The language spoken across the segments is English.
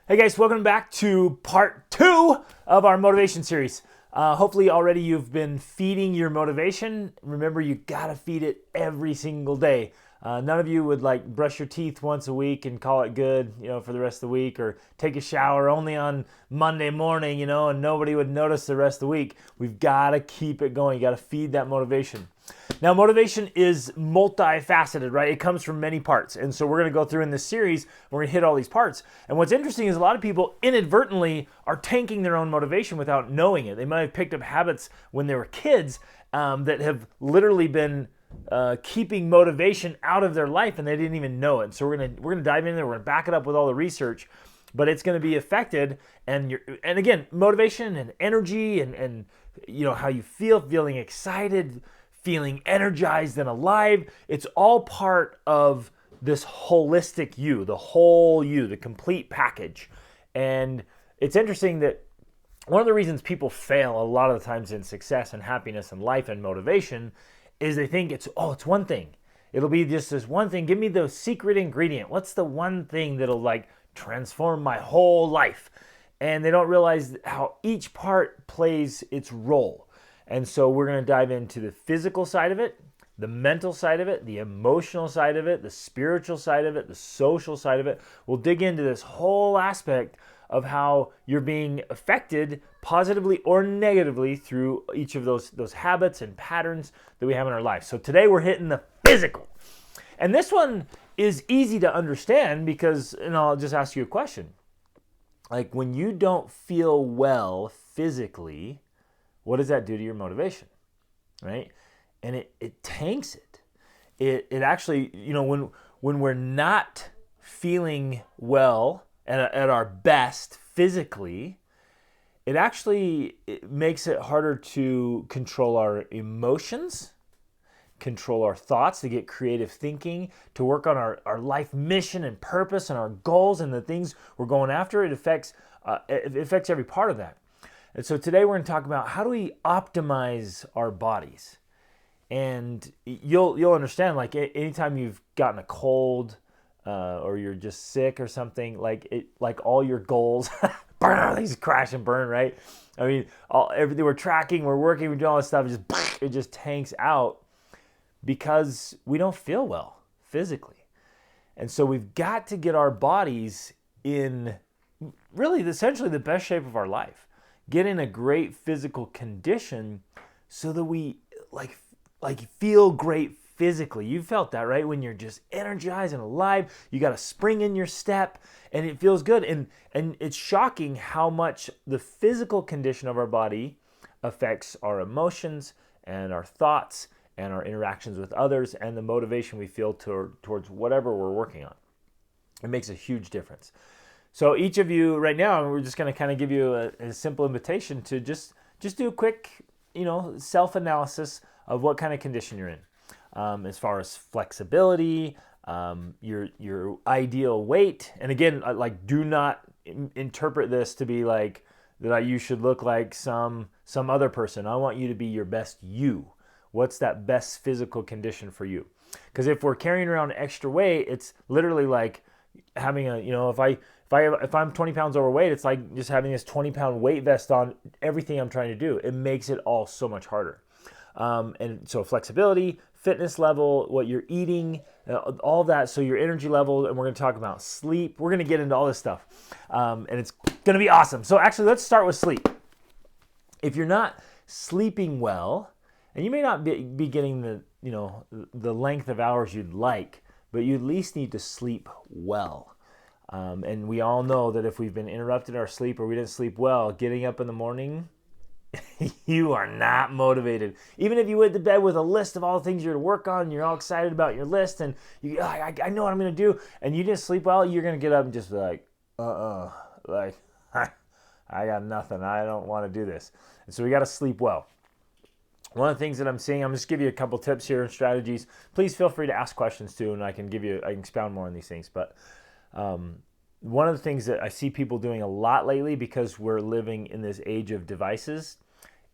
Hey guys, welcome back to part 2 of our motivation series. Hopefully already you've been feeding your motivation. Remember, you gotta feed it every single day. None of you would like brush your teeth once a week and call it good, for the rest of the week, or take a shower only on Monday morning, and nobody would notice the rest of the week. We've gotta keep it going. You gotta feed that motivation. Now, motivation is multifaceted, right? It comes from many parts. And so we're going to go through in this series, we're going to hit all these parts. And what's interesting is a lot of people inadvertently are tanking their own motivation without knowing it. They might have picked up habits when they were kids that have literally been keeping motivation out of their life and they didn't even know it. So we're going to dive in there. We're going to back it up with all the research, but it's going to be affected. And again, motivation and energy and how you feel, feeling excited, feeling energized and alive. It's all part of this holistic you, the whole you, the complete package. And it's interesting that one of the reasons people fail a lot of the times in success and happiness and life and motivation is they think it's one thing. It'll be just this one thing. Give me the secret ingredient. What's the one thing that'll transform my whole life? And they don't realize how each part plays its role. And so we're going to dive into the physical side of it, the mental side of it, the emotional side of it, the spiritual side of it, the social side of it. We'll dig into this whole aspect of how you're being affected positively or negatively through each of those habits and patterns that we have in our life. So today we're hitting the physical. And this one is easy to understand because, I'll just ask you a question. Like when you don't feel well physically, what does that do to your motivation, right? And it tanks it. It actually, when we're not feeling well at our best physically, it makes it harder to control our emotions, control our thoughts, to get creative thinking, to work on our life mission and purpose and our goals and the things we're going after. It affects every part of that. And so today we're going to talk about how do we optimize our bodies. And you'll understand, anytime you've gotten a cold or you're just sick or something, all your goals, these crash and burn, right? I mean, everything we're tracking, we're working, we're doing all this stuff, it just tanks out because we don't feel well physically. And so we've got to get our bodies in really essentially the best shape of our life. Get in a great physical condition so that we feel great physically. You felt that, right? When you're just energized and alive, you got a spring in your step and it feels good. And it's shocking how much the physical condition of our body affects our emotions and our thoughts and our interactions with others and the motivation we feel towards whatever we're working on. It makes a huge difference. So each of you right now, we're just going to kind of give you a simple invitation to just do a quick, self-analysis of what kind of condition you're in, as far as flexibility, your ideal weight. And again, do not interpret this to be that you should look like some other person. I want you to be your best you. What's that best physical condition for you? Because if we're carrying around extra weight, it's literally like having if I'm 20 pounds overweight, it's like just having this 20-pound weight vest on everything I'm trying to do. It makes it all so much harder. And so flexibility, fitness level, what you're eating, all that. So your energy level, and we're going to talk about sleep. We're going to get into all this stuff. And it's going to be awesome. So actually, let's start with sleep. If you're not sleeping well, and you may not be getting the length of hours you'd like, but you at least need to sleep well. And we all know that if we've been interrupted in our sleep or we didn't sleep well, getting up in the morning, you are not motivated. Even if you went to bed with a list of all the things you're to work on, and you're all excited about your list, and I know what I'm going to do, and you didn't sleep well, you're going to get up and just be I got nothing. I don't want to do this. And so we got to sleep well. One of the things that I'm seeing, I'm just give you a couple tips here and strategies. Please feel free to ask questions too, and I can expound more on these things. But one of the things that I see people doing a lot lately, because we're living in this age of devices,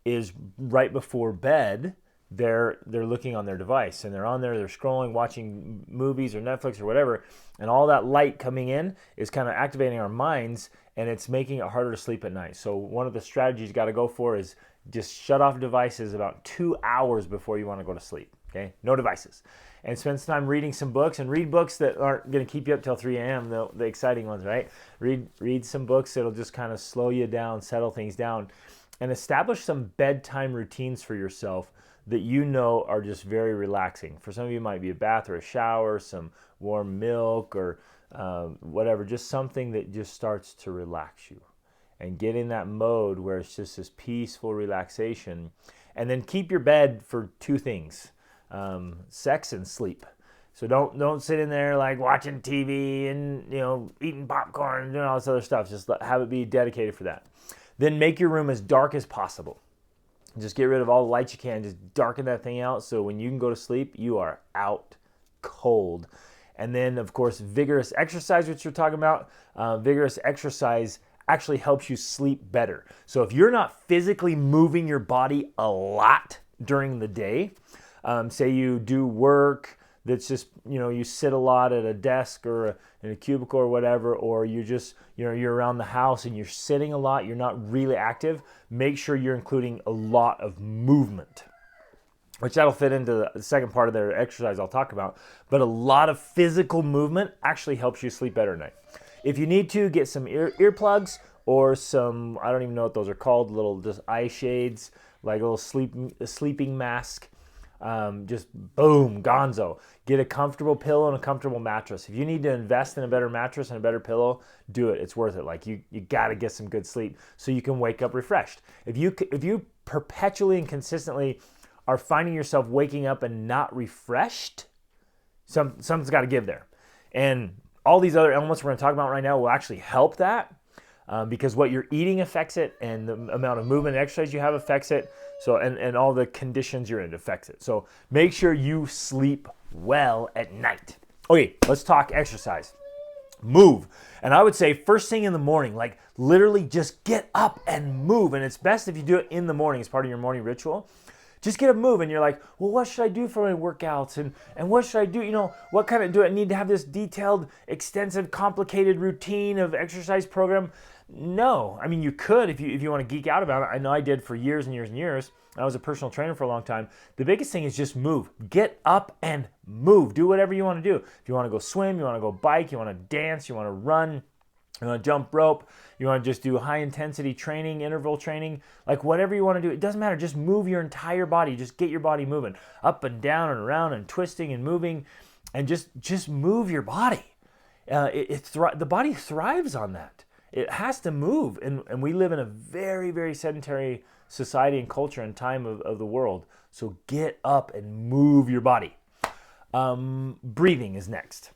is right before bed, they're looking on their device, and they're on there, they're scrolling, watching movies or Netflix or whatever, and all that light coming in is kind of activating our minds, and it's making it harder to sleep at night. So one of the strategies you got to go for is just shut off devices about 2 hours before you want to go to sleep. Okay, no devices, and spend some time reading some books, and read books that aren't going to keep you up till 3 a.m. The exciting ones, right? Read some books that'll just kind of slow you down, settle things down, and establish some bedtime routines for yourself that you know are just very relaxing. For some of you, it might be a bath or a shower, some warm milk, or whatever, just something that just starts to relax you. And get in that mode where it's just this peaceful relaxation. And then keep your bed for 2 things, sex and sleep. So don't sit in there like watching TV and eating popcorn and doing all this other stuff. Just have it be dedicated for that. Then make your room as dark as possible. Just get rid of all the lights you can. Just darken that thing out so when you can go to sleep, you are out cold. And then, of course, vigorous exercise, which you're talking about. Vigorous exercise actually helps you sleep better. So if you're not physically moving your body a lot during the day, say you do work that's just, you sit a lot at a desk or in a cubicle or whatever, or you just, you're around the house and you're sitting a lot, you're not really active, make sure you're including a lot of movement, which that'll fit into the second part of their exercise I'll talk about. But a lot of physical movement actually helps you sleep better at night. If you need to, get some earplugs or some, I don't even know what those are called, little just eye shades, like a little sleeping mask. Just boom, gonzo. Get a comfortable pillow and a comfortable mattress. If you need to invest in a better mattress and a better pillow, do it. It's worth it. Like you got to get some good sleep so you can wake up refreshed. If you perpetually and consistently are finding yourself waking up and not refreshed, something's got to give there. And all these other elements we're going to talk about right now will actually help that. Because what you're eating affects it, and the amount of movement and exercise you have affects it. So, and all the conditions you're in affects it. So make sure you sleep well at night. Okay, let's talk exercise. Move. And I would say first thing in the morning, like literally just get up and move. And it's best if you do it in the morning as part of your morning ritual. Just get up, move, and you're like, well, what should I do for my workouts? And what should I do? What kind of, do I need to have this detailed, extensive, complicated routine of exercise program? No. I mean, you could if you want to geek out about it. I know I did for years and years and years. I was a personal trainer for a long time. The biggest thing is just move. Get up and move. Do whatever you want to do. If you want to go swim, you want to go bike, you want to dance, you want to run, you want to jump rope, you want to just do high intensity training, interval training, like whatever you want to do. It doesn't matter. Just move your entire body. Just get your body moving up and down and around and twisting and moving, and just move your body. The body thrives on that. It has to move, and we live in a very, very sedentary society and culture and time of the world. So get up and move your body. Breathing is next.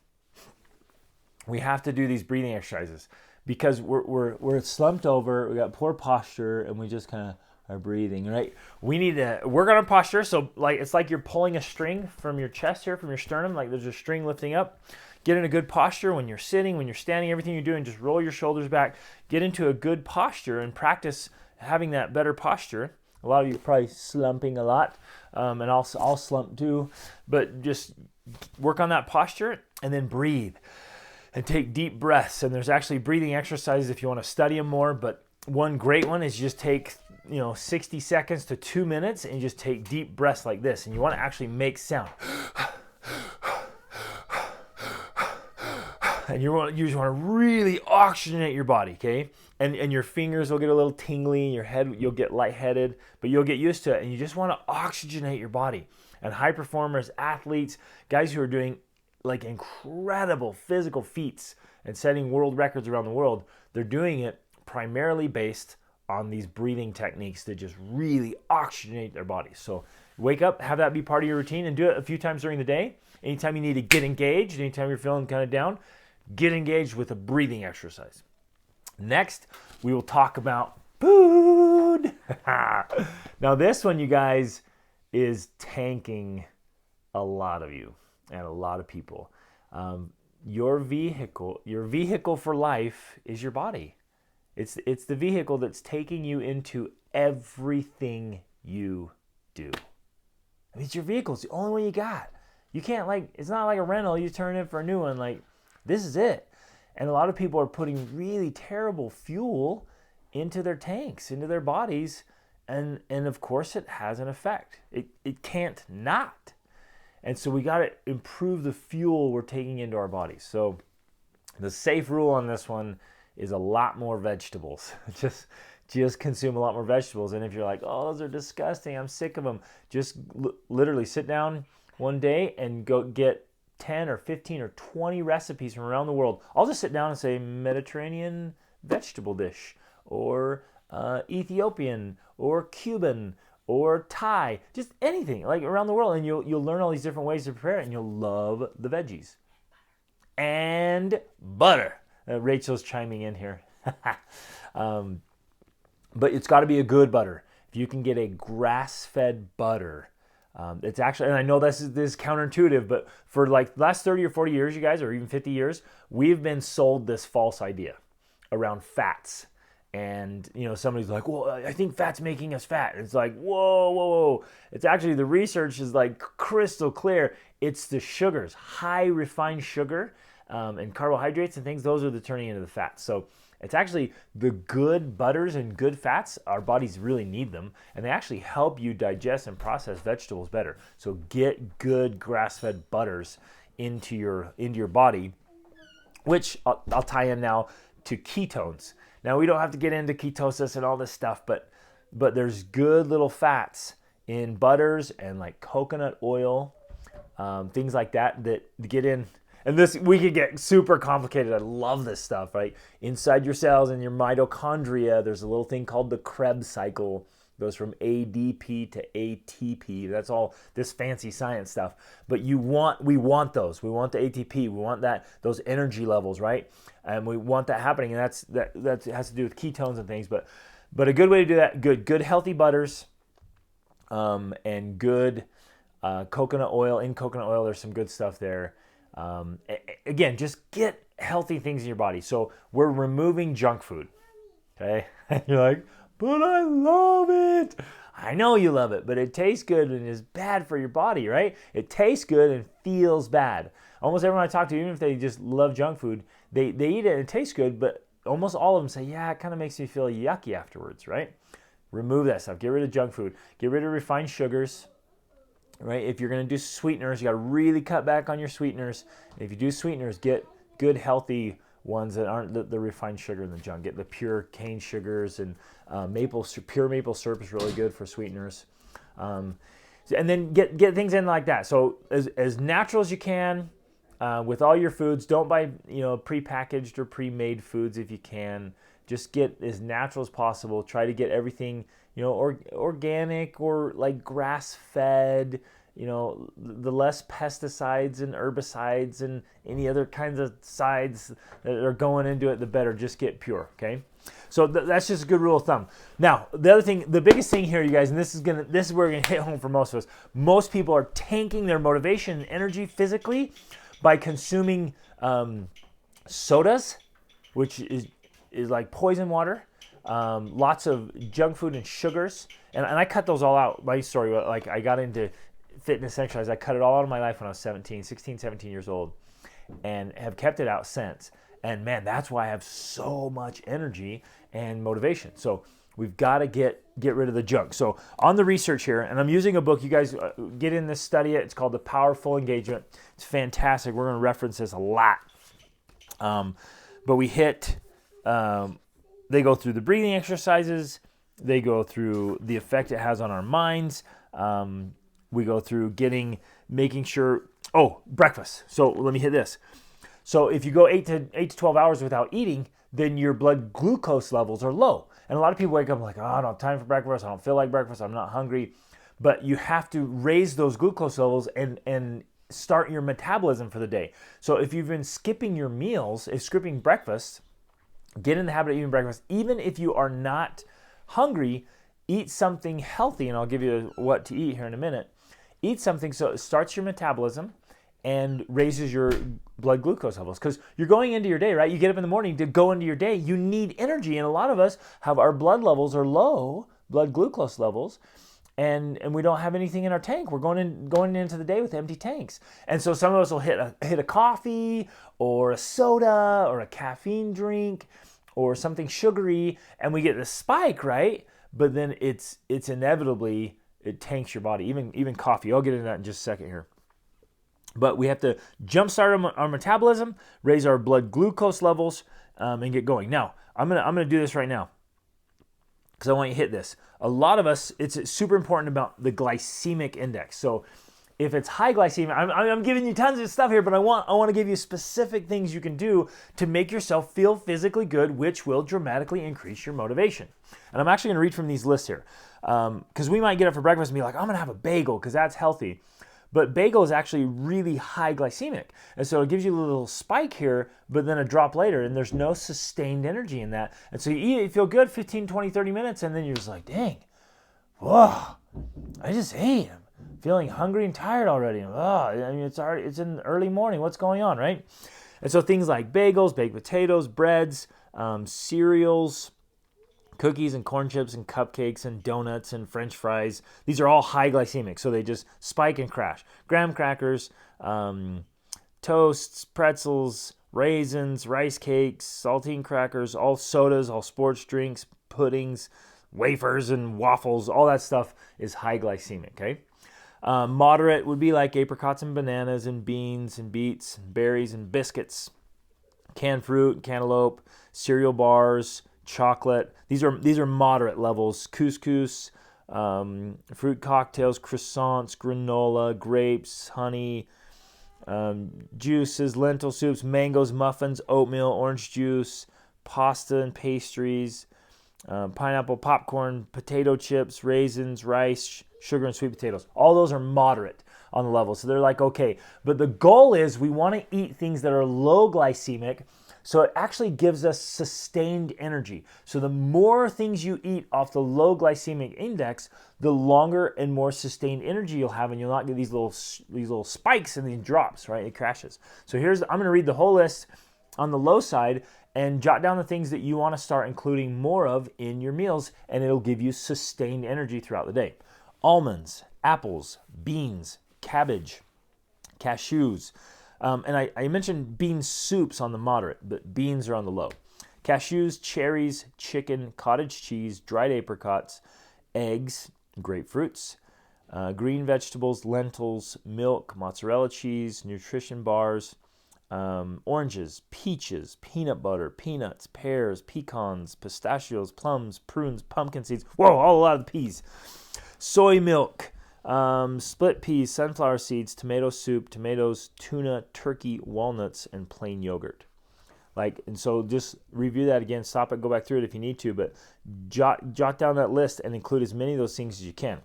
We have to do these breathing exercises because we're slumped over, we got poor posture, and we just kind of are breathing, right? We need to work on our posture. So it's like you're pulling a string from your chest here, from your sternum, like there's a string lifting up. Get in a good posture when you're sitting, when you're standing, everything you're doing, just roll your shoulders back. Get into a good posture and practice having that better posture. A lot of you are probably slumping a lot, and I'll slump too, but just work on that posture and then breathe and take deep breaths. And there's actually breathing exercises if you want to study them more, but one great one is just take 60 seconds to 2 minutes and just take deep breaths like this, and you want to actually make sound. And you just want to really oxygenate your body, okay? And your fingers will get a little tingly, your head, you'll get lightheaded, but you'll get used to it. And you just want to oxygenate your body. And high performers, athletes, guys who are doing like incredible physical feats and setting world records around the world, they're doing it primarily based on these breathing techniques that just really oxygenate their bodies. So wake up, have that be part of your routine, and do it a few times during the day. Anytime you need to get engaged, anytime you're feeling kind of down, get engaged with a breathing exercise. Next, we will talk about food. Now this one, you guys, is tanking a lot of you and a lot of people. Your vehicle for life is your body. It's the vehicle that's taking you into everything you do. It's your vehicle. It's the only one you got. You can't, like, it's not like a rental. You turn in for a new one. Like, this is it. And a lot of people are putting really terrible fuel into their tanks, into their bodies. And of course it has an effect. It can't not. And so we got to improve the fuel we're taking into our bodies. So the safe rule on this one is a lot more vegetables. Just consume a lot more vegetables. And if you're like, oh, those are disgusting, I'm sick of them, just literally sit down one day and go get 10 or 15 or 20 recipes from around the world. I'll just sit down and say Mediterranean vegetable dish, or Ethiopian, or Cuban, or Thai, just anything like around the world, and you'll learn all these different ways to prepare it, and you'll love the veggies. And butter. Rachel's chiming in here. But it's got to be a good butter. If you can get a grass-fed butter, it's actually, and I know this is counterintuitive, but for like the last 30 or 40 years, you guys, or even 50 years, we've been sold this false idea around fats. And, somebody's like, well, I think fat's making us fat. And it's like, whoa. It's actually, the research is like crystal clear. It's the sugars, high refined sugar and carbohydrates and things. Those are the turning into the fats. So it's actually the good butters and good fats. Our bodies really need them. And they actually help you digest and process vegetables better. So get good grass-fed butters into your body, which I'll tie in now to ketones. Now, we don't have to get into ketosis and all this stuff, but there's good little fats in butters and like coconut oil, things like that get in. And this, we could get super complicated. I love this stuff, right? Inside your cells and your mitochondria, there's a little thing called the Krebs cycle. It goes from ADP to ATP. That's all this fancy science stuff. But we want those. We want the ATP. We want those energy levels, right? And we want that happening. And that has to do with ketones and things. But a good way to do that, good healthy butters, and good coconut oil. In coconut oil, there's some good stuff there. Again, just get healthy things in your body. So we're removing junk food. Okay, and you're like, but I love it. I know you love it, but it tastes good and is bad for your body, right? It tastes good and feels bad. Almost everyone I talk to, even if they just love junk food, they eat it and it tastes good, but almost all of them say, yeah, it kind of makes me feel yucky afterwards, right? Remove that stuff. Get rid of junk food. Get rid of refined sugars, right? If you're going to do sweeteners, you got to really cut back on your sweeteners. And if you do sweeteners, get good, healthy ones that aren't the refined sugar and the junk. Get the pure cane sugars, and pure maple syrup is really good for sweeteners. And then get things in like that. So as natural as you can with all your foods. Don't buy prepackaged or pre-made foods if you can. Just get as natural as possible. Try to get everything organic or like grass-fed. The less pesticides and herbicides and any other kinds of sides that are going into it, the better. Just get pure, okay? So that's just a good rule of thumb. Now, the biggest thing here, you guys, and this is where we're gonna hit home for most of us. Most people are tanking their motivation and energy physically by consuming sodas, which is like poison water. Lots of junk food and sugars, and I cut those all out. My story, like I got into fitness exercise. I cut it all out of my life when I was 17 years old, and have kept it out since. And man, that's why I have so much energy and motivation. So we've got to get rid of the junk. So on the research here, and I'm using a book, you guys get in this, study it. It's called The Powerful Engagement. It's fantastic. We're going to reference this a lot. But we they go through the breathing exercises. They go through the effect it has on our minds. We go through making sure, breakfast. So let me hit this. So if you go 8 to 12 hours without eating, then your blood glucose levels are low. And a lot of people wake up like, I don't have time for breakfast. I don't feel like breakfast. I'm not hungry. But you have to raise those glucose levels and start your metabolism for the day. So if you've been skipping your meals, skipping breakfast, get in the habit of eating breakfast. Even if you are not hungry, eat something healthy. And I'll give you what to eat here in a minute. Eat something so it starts your metabolism and raises your blood glucose levels. Because you're going into your day, right? You get up in the morning to go into your day. You need energy. And a lot of us have our blood levels are low, blood glucose levels. and we don't have anything in our tank. We're going into the day with empty tanks. And so some of us will hit a coffee or a soda or a caffeine drink or something sugary, and we get this spike, right? But then it's inevitably, it tanks your body, even coffee. I'll get into that in just a second here. But we have to jumpstart our metabolism, raise our blood glucose levels, and get going. Now, I'm gonna do this right now because I want you to hit this. A lot of us, it's super important about the glycemic index. So if it's high glycemia, I'm giving you tons of stuff here, but I want to give you specific things you can do to make yourself feel physically good, which will dramatically increase your motivation. And I'm actually going to read from these lists here because we might get up for breakfast and be like, I'm going to have a bagel because that's healthy. But bagel is actually really high glycemic. And so it gives you a little spike here, but then a drop later, and there's no sustained energy in that. And so you eat it, you feel good 15, 20, 30 minutes, and then you're just like, dang, whoa, I just ate. I'm feeling hungry and tired already. I mean, it's in the early morning. What's going on, right? And so things like bagels, baked potatoes, breads, cereals, cookies and corn chips and cupcakes and donuts and French fries. These are all high glycemic, so they just spike and crash. Graham crackers, toasts, pretzels, raisins, rice cakes, saltine crackers, all sodas, all sports drinks, puddings, wafers and waffles, all that stuff is high glycemic, okay? Moderate would be like apricots and bananas and beans and beets and berries and biscuits, canned fruit, cantaloupe, cereal bars, chocolate. These are moderate levels. Couscous, fruit cocktails, croissants, granola, grapes, honey, juices, lentil soups, mangoes, muffins, oatmeal, orange juice, pasta and pastries, pineapple, popcorn, potato chips, raisins, rice, sugar, and sweet potatoes. All those are moderate on the level. So they're like, okay. But the goal is we want to eat things that are low glycemic, so it actually gives us sustained energy. So the more things you eat off the low glycemic index, the longer and more sustained energy you'll have, and you'll not get these little spikes and these drops, right? It crashes. So I'm going to read the whole list on the low side and jot down the things that you want to start including more of in your meals, and it'll give you sustained energy throughout the day. Almonds, apples, beans, cabbage, cashews. And I mentioned bean soups on the moderate, but beans are on the low. Cashews, cherries, chicken, cottage cheese, dried apricots, eggs, grapefruits, green vegetables, lentils, milk, mozzarella cheese, nutrition bars, oranges, peaches, peanut butter, peanuts, pears, pecans, pistachios, plums, prunes, pumpkin seeds. Whoa, a lot of peas. Soy milk. Split peas, sunflower seeds, tomato soup, tomatoes, tuna, turkey, walnuts, and plain yogurt. And so just review that again, stop it, go back through it if you need to, but jot down that list and include as many of those things as you can.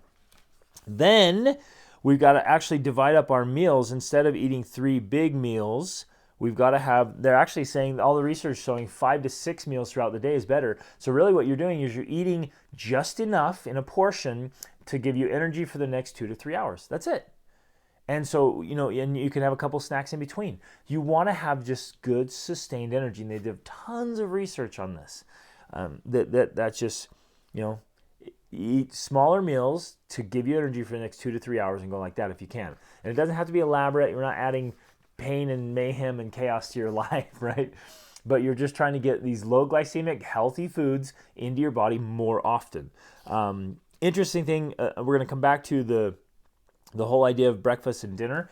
Then we've got to actually divide up our meals. Instead of eating 3 big meals, we've got to have, they're actually saying, all the research showing 5 to 6 meals throughout the day is better. So really what you're doing is you're eating just enough in a portion to give you energy for the next 2 to 3 hours. That's it. And so, and you can have a couple snacks in between. You want to have just good, sustained energy. And they did tons of research on this. That's just, eat smaller meals to give you energy for the next 2 to 3 hours and go like that if you can. And it doesn't have to be elaborate. You're not adding pain and mayhem and chaos to your life, right? But you're just trying to get these low glycemic, healthy foods into your body more often. Interesting thing, we're going to come back to the whole idea of breakfast and dinner.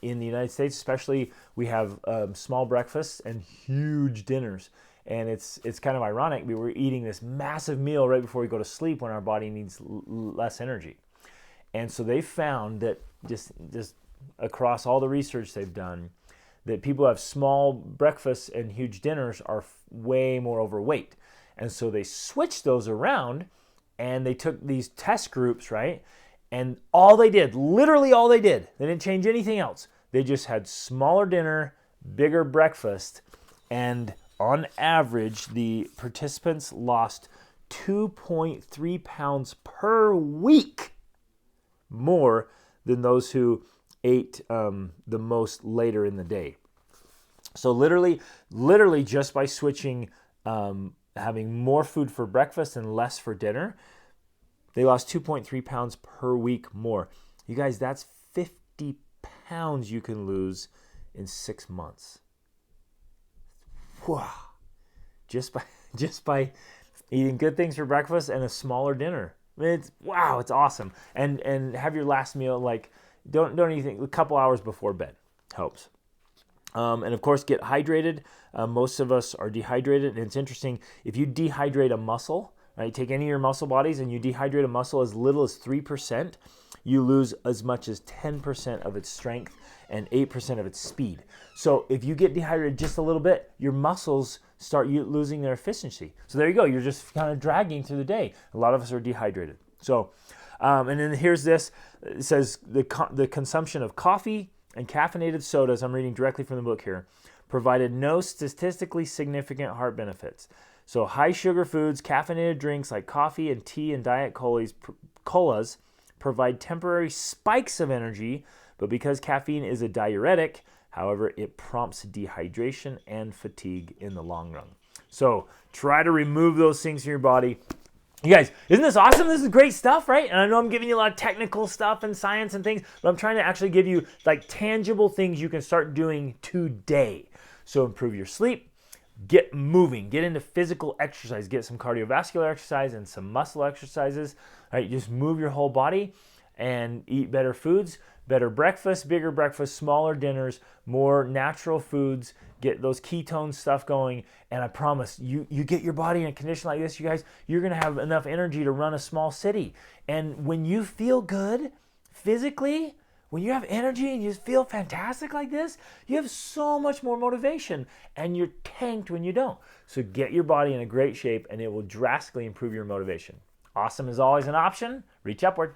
In the United States especially, we have small breakfasts and huge dinners. And it's kind of ironic. We were eating this massive meal right before we go to sleep when our body needs less energy. And so they found that just across all the research they've done, that people who have small breakfasts and huge dinners are way more overweight. And so they switched those around, and they took these test groups, right? And literally all they did, they didn't change anything else. They just had smaller dinner, bigger breakfast, and on average, the participants lost 2.3 pounds per week more than those who ate the most later in the day. So literally just by switching, having more food for breakfast and less for dinner, They lost 2.3 pounds per week more. You guys, that's 50 pounds you can lose in 6 months. Wow. Just by eating good things for breakfast and a smaller dinner. I mean, it's awesome. And have your last meal, like, don't anything, a couple hours before bed helps. And of course, get hydrated. Most of us are dehydrated, and it's interesting, if you dehydrate a muscle, right, take any of your muscle bodies and you dehydrate a muscle as little as 3%, you lose as much as 10% of its strength and 8% of its speed. So if you get dehydrated just a little bit, your muscles start losing their efficiency. So there you go. You're just kind of dragging through the day. A lot of us are dehydrated. So, and then here's this. It says the consumption of coffee and caffeinated sodas, I'm reading directly from the book here, provided no statistically significant heart benefits. So high sugar foods, caffeinated drinks like coffee and tea and diet colas provide temporary spikes of energy, but because caffeine is a diuretic, however, it prompts dehydration and fatigue in the long run. So try to remove those things from your body. You guys, isn't this awesome? This is great stuff, right? And I know I'm giving you a lot of technical stuff and science and things, but I'm trying to actually give you like tangible things you can start doing today. So improve your sleep, get moving, get into physical exercise, get some cardiovascular exercise and some muscle exercises. Right? Just move your whole body and eat better foods, better breakfast, bigger breakfast, smaller dinners, more natural foods, get those ketone stuff going. And I promise you get your body in a condition like this, you guys, you're going to have enough energy to run a small city. And when you feel good physically, when you have energy and you feel fantastic like this, you have so much more motivation and you're tanked when you don't. So get your body in a great shape and it will drastically improve your motivation. Awesome is always an option. Reach upward.